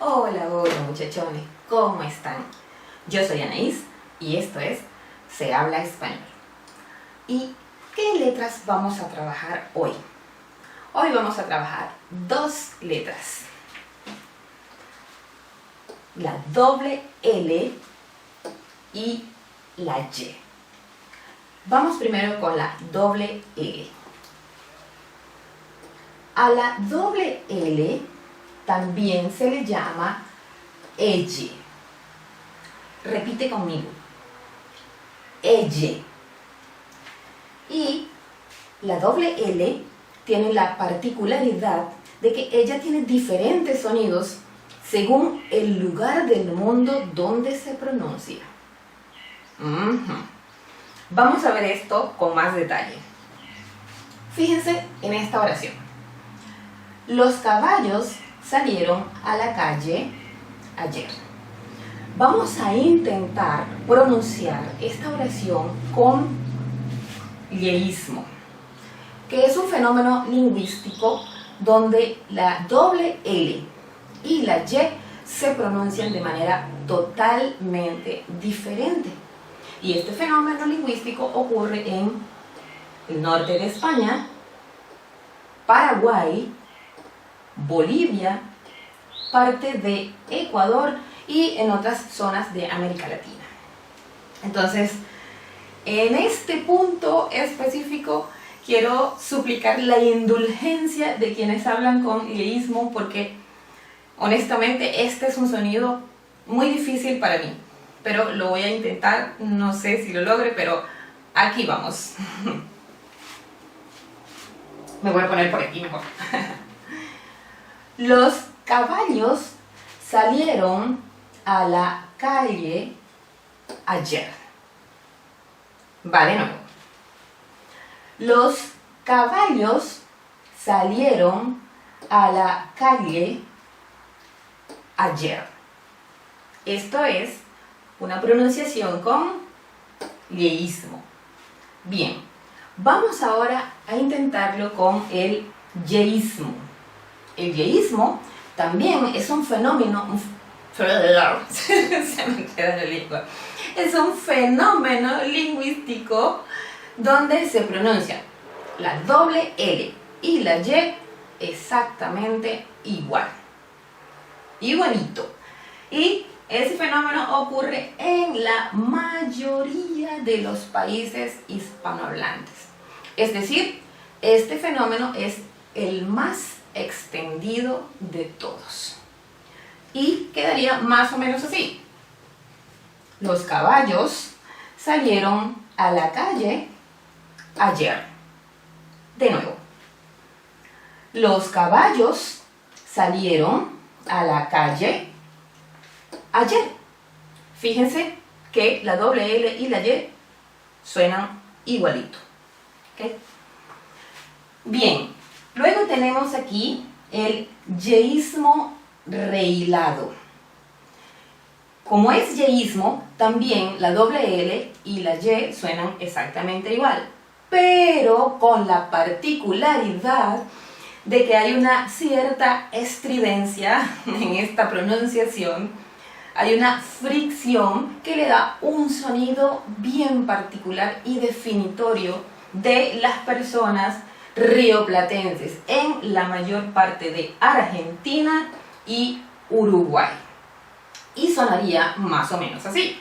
Hola, hola muchachones, ¿cómo están? Yo soy Anaís y esto es Se Habla Español. ¿Y qué letras vamos a trabajar hoy? Hoy vamos a trabajar dos letras. La doble L y la Y. Vamos primero con la doble L. A la doble L también se le llama elle. Repite conmigo. Elle. Y la doble L tiene la particularidad de que ella tiene diferentes sonidos según el lugar del mundo donde se pronuncia. Vamos a ver esto con más detalle. Fíjense en esta oración. Los caballos salieron a la calle ayer. Vamos a intentar pronunciar esta oración con yeísmo, que es un fenómeno lingüístico donde la doble L y la Y se pronuncian de manera totalmente diferente. Y este fenómeno lingüístico ocurre en el norte de España, Paraguay, Bolivia, parte de Ecuador y en otras zonas de América Latina. Entonces, en este punto específico quiero suplicar la indulgencia de quienes hablan con yeísmo porque honestamente este es un sonido muy difícil para mí, pero lo voy a intentar, no sé si lo logre, pero aquí vamos. Me voy a poner por aquí mejor. Los caballos salieron a la calle ayer. Va de nuevo. Los caballos salieron a la calle ayer. Esto es una pronunciación con yeísmo. Bien, vamos ahora a intentarlo con el yeísmo. El yeísmo también es un fenómeno, se me queda la lengua. Es un fenómeno lingüístico donde se pronuncia la doble L y la Y exactamente igual. Igualito. Y ese fenómeno ocurre en la mayoría de los países hispanohablantes. Es decir, este fenómeno es el más extendido de todos. Y quedaría más o menos así. Los caballos salieron a la calle ayer. De nuevo. Los caballos salieron a la calle ayer. Fíjense que la doble L y la Y suenan igualito. ¿Okay? Bien. Luego tenemos aquí el yeísmo rehilado. Como es yeísmo, también la doble L y la Y suenan exactamente igual, pero con la particularidad de que hay una cierta estridencia en esta pronunciación, hay una fricción que le da un sonido bien particular y definitorio de las personas rioplatenses en la mayor parte de Argentina y Uruguay. Y sonaría más o menos así.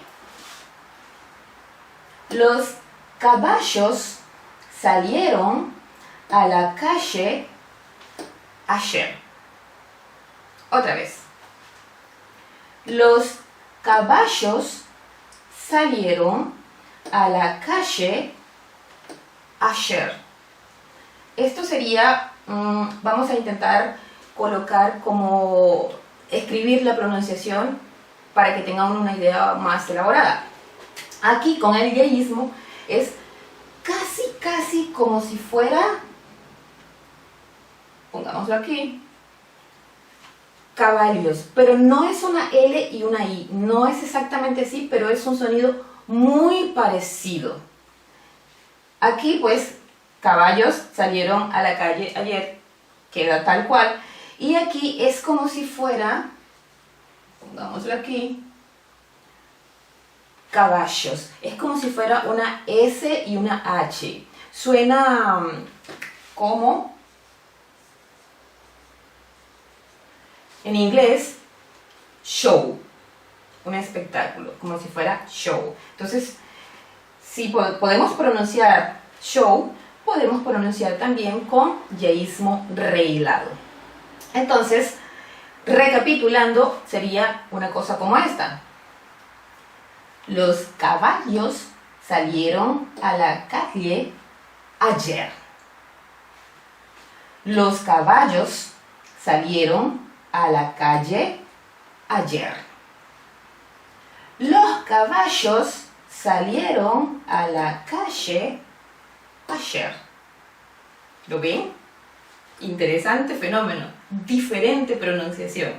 Los caballos salieron a la calle ayer. Otra vez. Los caballos salieron a la calle ayer. Esto sería, vamos a intentar colocar como escribir la pronunciación para que tengan una idea más elaborada. Aquí con el yeísmo es casi como si fuera, pongámoslo aquí, caballos, pero no es una L y una I, no es exactamente así, pero es un sonido muy parecido. Aquí pues caballos salieron a la calle ayer, queda tal cual, y aquí es como si fuera Pongámoslo aquí. Caballos. Es como si fuera una S y una H. Suena como, en inglés, show. Un espectáculo, como si fuera show. Entonces, si podemos pronunciar show, podemos pronunciar también con yeísmo reilado. Entonces, recapitulando, sería una cosa como esta. Los caballos salieron a la calle ayer. Los caballos salieron a la calle ayer. Los caballos salieron a la calle ayer. ¿Lo ven? Interesante fenómeno. Diferente pronunciación.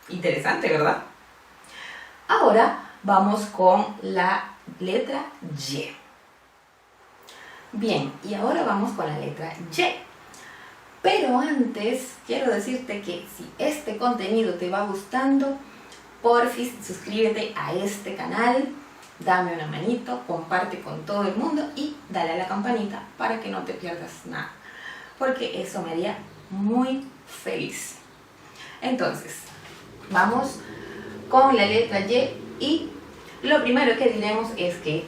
Interesante, ¿verdad? Ahora vamos con la letra Y. Bien, y ahora vamos con la letra Y. Pero antes quiero decirte que si este contenido te va gustando, porfis, suscríbete a este canal, dame una manito, comparte con todo el mundo y dale a la campanita para que no te pierdas nada, porque eso me haría muy feliz. Entonces, vamos con la letra Y lo primero que diremos es que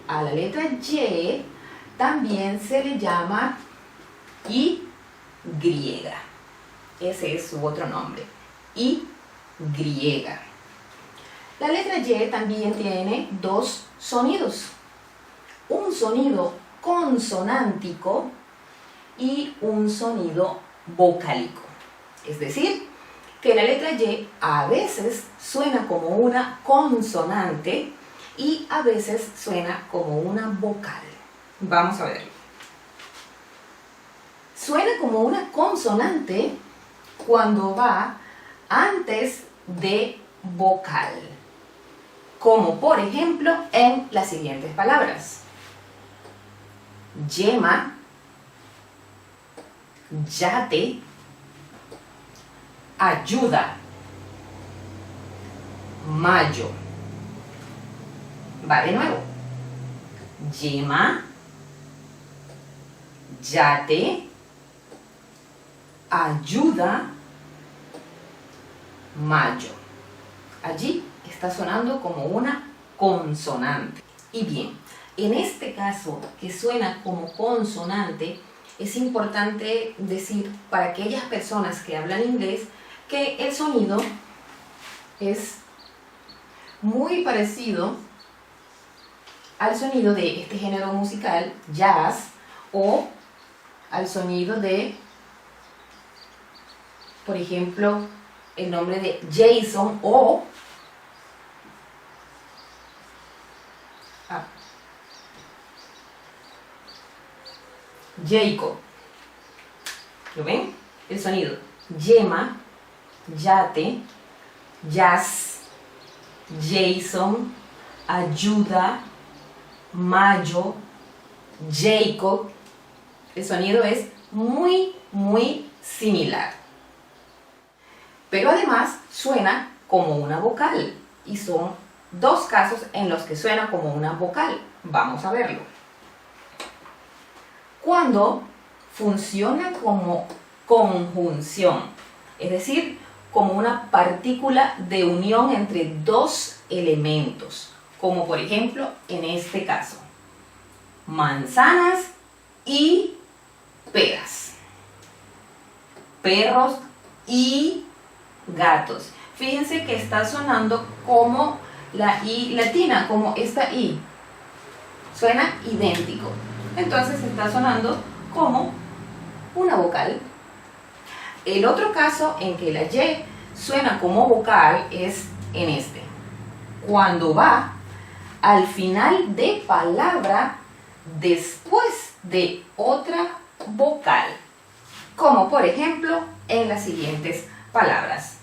a la letra Y también se le llama Y griega. Ese es su otro nombre, Y griega. La letra Y también tiene dos sonidos. Un sonido consonántico y un sonido vocálico. Es decir, que la letra Y a veces suena como una consonante y a veces suena como una vocal. Vamos a verlo. Suena como una consonante cuando va antes de vocal, como por ejemplo en las siguientes palabras: yema, yate, ayuda, mayo. Va de nuevo: yema, yate, ayuda, mayo. Allí está sonando como una consonante. Y bien, en este caso que suena como consonante, es importante decir para aquellas personas que hablan inglés que el sonido es muy parecido al sonido de este género musical, jazz, o al sonido de, por ejemplo, el nombre de Jason o Jacob. ¿Lo ven? El sonido yema, yate, jazz, Jason, ayuda, mayo, Jacob. El sonido es muy similar. Pero además suena como una vocal. Y son dos casos en los que suena como una vocal. Vamos a verlo. Cuando funciona como conjunción, es decir, como una partícula de unión entre dos elementos, como por ejemplo en este caso, manzanas y peras, perros y gatos. Fíjense que está sonando como la I latina, como esta I. Suena idéntico. Entonces está sonando como una vocal. El otro caso en que la Y suena como vocal es en este. Cuando va al final de palabra después de otra vocal. Como por ejemplo en las siguientes palabras: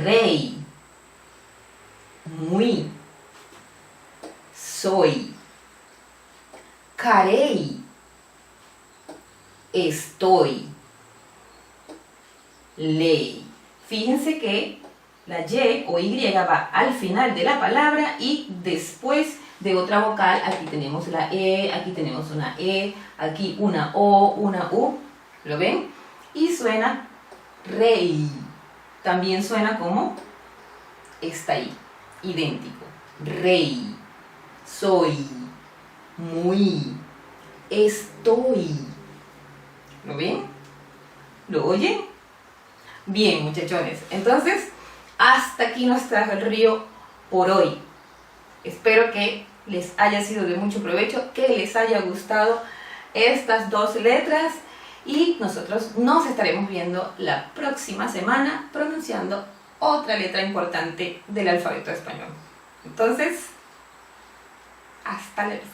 rey, muy, soy, carey, estoy, ley. Fíjense que la Y o Y va al final de la palabra y después de otra vocal. Aquí tenemos la E, aquí tenemos una E, aquí una O, una U. ¿Lo ven? Y suena rey. También suena como esta I, idéntico. Rey, soy, muy, estoy. ¿Lo ven? ¿Lo oyen? Bien, muchachones. Entonces, hasta aquí nos trajo el río por hoy. Espero que les haya sido de mucho provecho, que les haya gustado estas 2 letras y nosotros nos estaremos viendo la próxima semana pronunciando otra letra importante del alfabeto español. Entonces, hasta la vista.